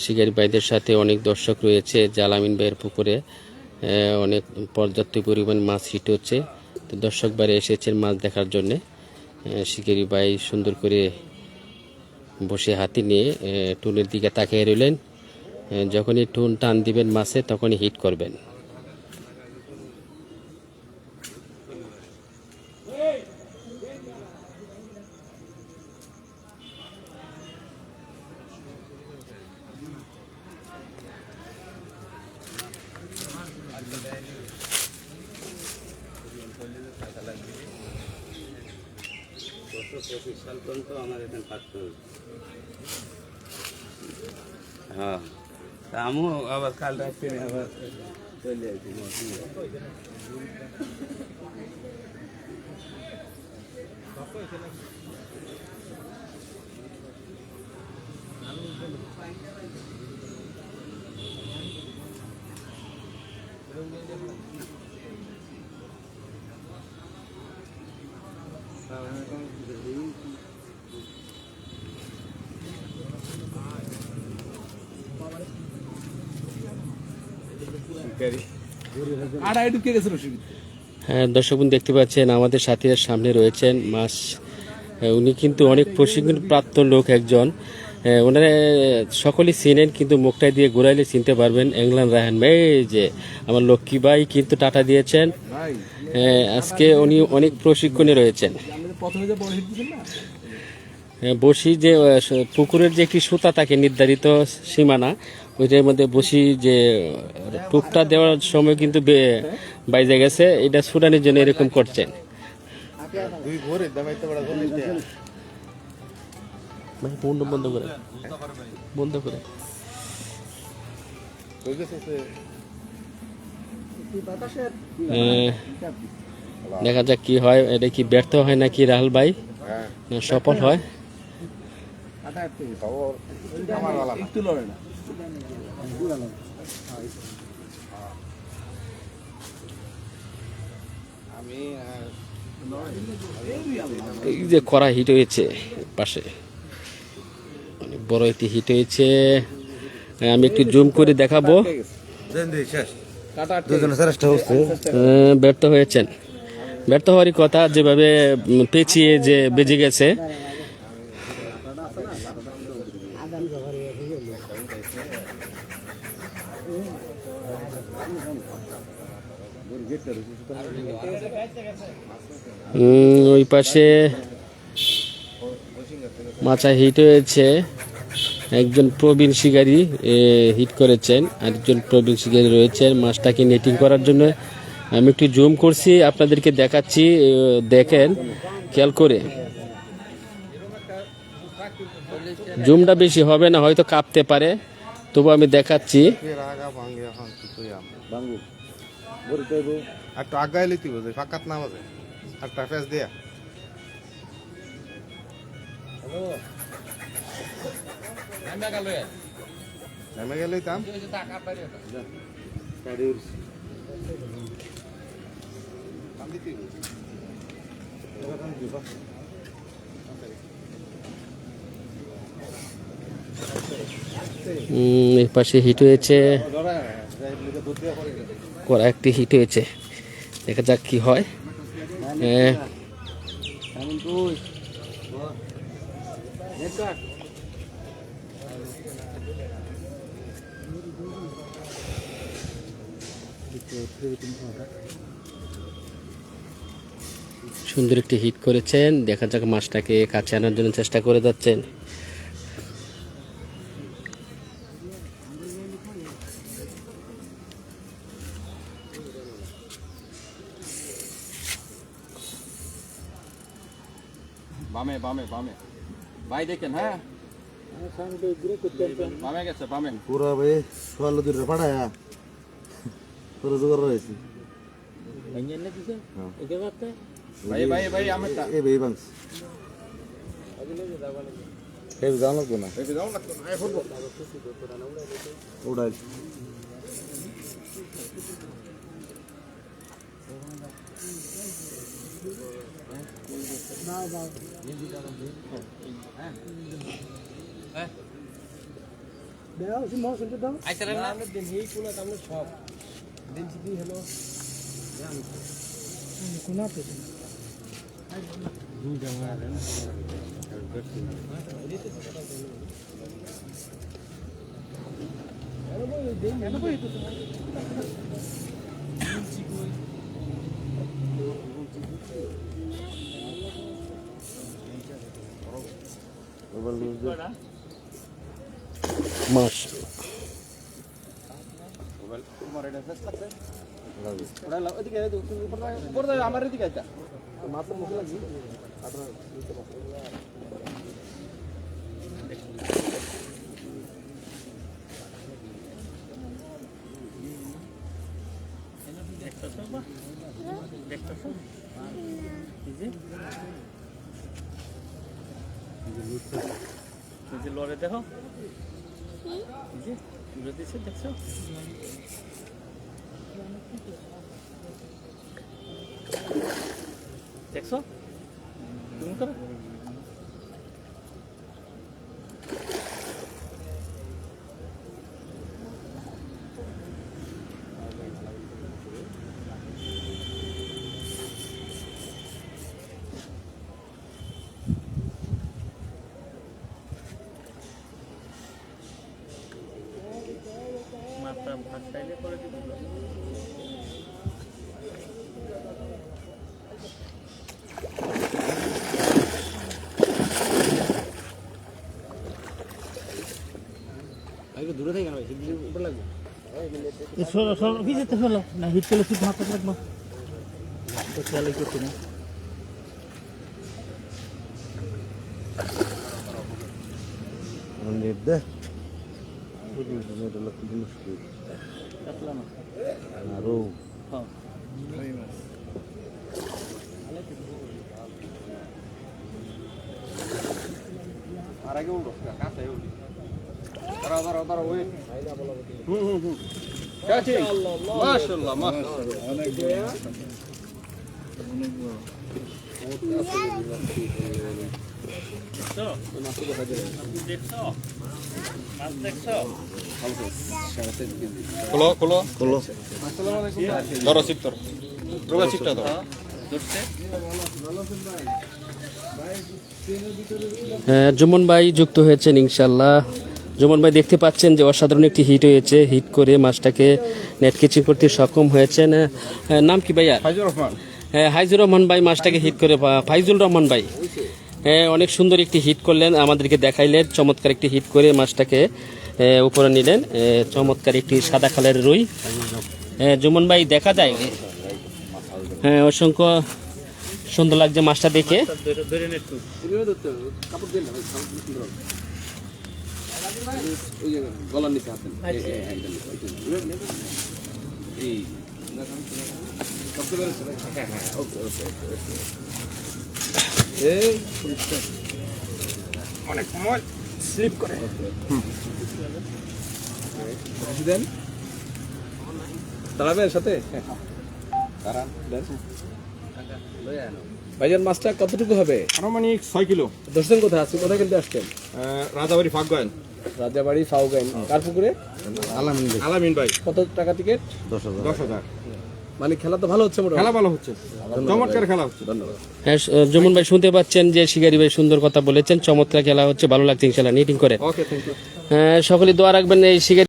শিকারী ভাইদের সাথে অনেক দর্শক রয়েছে। জালামিন ভাইয়ের পুকুরে অনেক পর্যাপ্ত পরিমাণ মাছ হিট হচ্ছে। তো দর্শক ভাইরা এসেছেন মাছ দেখার জন্যে। শিকারী ভাই সুন্দর করে বসে হাতি নিয়ে টুনের দিকে তাকিয়ে রইলেন। যখনই টুন টান দিবেন মাছে তখনই হিট করবেন। হ্যাঁ, আমু আবার কাল রাত্রে আবার চলে আসি। হ্যাঁ, দর্শক দেখতে পাচ্ছেন আমাদের সাথীর সামনে রয়েছেন মাছ। উনি কিন্তু অনেক প্রশিক্ষণ প্রাপ্ত লোক একজন। ওনারা সকলেই চিনেন, কিন্তু মুখটা দিয়ে ঘুরাইলে চিনতে পারবেন। ইংল্যান্ড রায়হান ভাই, যে আমার লক্ষ্মী ভাই কিন্তু টাটা দিয়েছেন। আজকে উনি অনেক প্রশিক্ষণে রয়েছেন। বসি যে পুকুরের যে একটি সুতা থাকে নির্ধারিত সীমানা, ওইটার মধ্যে বসি যে টুকটা দেওয়ার সময় কিন্তু বাইজে গেছে। এটা সুডানের জন্য এরকম করছেন। বন্ধ করে বন্ধ করে দেখা যাক কি হয়। এটা কি ব্যর্থ হয় নাকি রাহুল ভাই, না সফল হয়? এই যে কড়া হিট হয়েছে পাশে, অনেক বড় একটি হিট হয়েছে। আমি একটু জুম করে দেখাবো। ব্যর্থ হয়েছেন। ব্যর্থ হওয়ারই কথা, যেভাবে পেঁচিয়ে যে বেজে গেছে। ওই পাশে মাছা হিট হয়েছে। একজন প্রবীণ শিকারী হিট করেছেন, আরেকজন প্রবীণ শিকারী রয়েছেন মাছটাকে নেটিং করার জন্য। আমি একটু জুম করছি, আপনাদেরকে দেখাচ্ছি, দেখেন খেয়াল করে। জুমটা বেশি হবে না, হয়তো কাঁপতে পারে, তবু আমি দেখাচ্ছি। একটু আগাই লিতে বোঝে ফাঁকাত না বোঝে একটা ফেস দিয়া নেমে গেলেই তাম এই পাশে হিট হয়েছে, কড়া একটি হিট হয়েছে। দেখা যাক কি হয়। সুন্দর একটি হিট করেছেন। দেখা যাক, মাছটাকে কাছে আনার জন্য চেষ্টা করে যাচ্ছেন। বামে বামে বামে ভাই দেখেন। হ্যাঁ, বামে গেছে, বামে পুরা ভাই সোয়াল দূরে পাড়ায়া পুরো জোগাড় রয়েছে ভাই ভাই ভাই আমার এই ভাই বাংস এই যাও লাগবে না উড়াই মাছ আমার এদিকে আইতা লড়ে দেখো দেখছো দেখছো তুমি করো মাথা ভাত চাইলে করে দিব দূরে থেকে ভাই উপর লাগবে না হিট করলে শুধু হাতে লাগবো তো খেয়ালই করছি না নেট দে নেট হলো কি মুশকিল কাটলাম আরো হ্যাঁ আর আগে উঠো কাছে উঠি দাঁড়াও ওই কাছে মাশাআল্লাহ দেখছো মাছ দেখছো খোলো খোলো ধরো সিক্তর রোগা সিক্তর ধরো জুমন ভাই যুক্ত হয়েছেন ইনশাল্লাহ। জুমন ভাই দেখতে পাচ্ছেন যে অসাধারণ একটি হিট হয়েছে, হিট করে মাছটাকে নেট কেচিং করতে সক্ষম হয়েছেন। নাম কি ভাইয়া? ফাইজুর রহমান। হাইজুর রহমান ভাই মাছটাকে হিট করে ফাইজুল রহমান ভাই অনেক সুন্দর একটি হিট করলেন, আমাদেরকে দেখাইলেন। চমৎকার একটি হিট করে মাছটাকে উপরে নিলেন। চমৎকার একটি সাদা কালারের রুই। জুমন ভাই দেখা যায়, হ্যাঁ অসংখ্য সুন্দর লাগছে মাছটা দেখে। গলার নিচে হাতেন অনেক সময় স্লিপ করে দেন দাঁড়াবেন সাথে ভাইজান মাছটা কতটুকু হবে? আনুমানিক 6 কিলো। ধরছেন কোথায় আছে? কোথায় কিনতে আসছেন? রাজাবাড়ি ফাঁকগান। রাজাবাড়ি ফাউগাইন। কার পুকুরে? আলামিন ভাই। কত টাকা টিকিট? 10,000। মানে খেলা তো ভালো হচ্ছে, মোটামুটি খেলা ভালো হচ্ছে, চমৎকার খেলা হচ্ছে। ধন্যবাদ। হ্যাঁ জুমন ভাই শুনতে পাচ্ছেন যে শিকারি ভাই সুন্দর কথা বলেছেন, চমৎকার খেলা হচ্ছে, ভালো লাগছে ইনশাল্লাহ নিটিং করে। ওকে, থ্যাংক ইউ। সকলে দোয়া রাখবেন এই শিকারি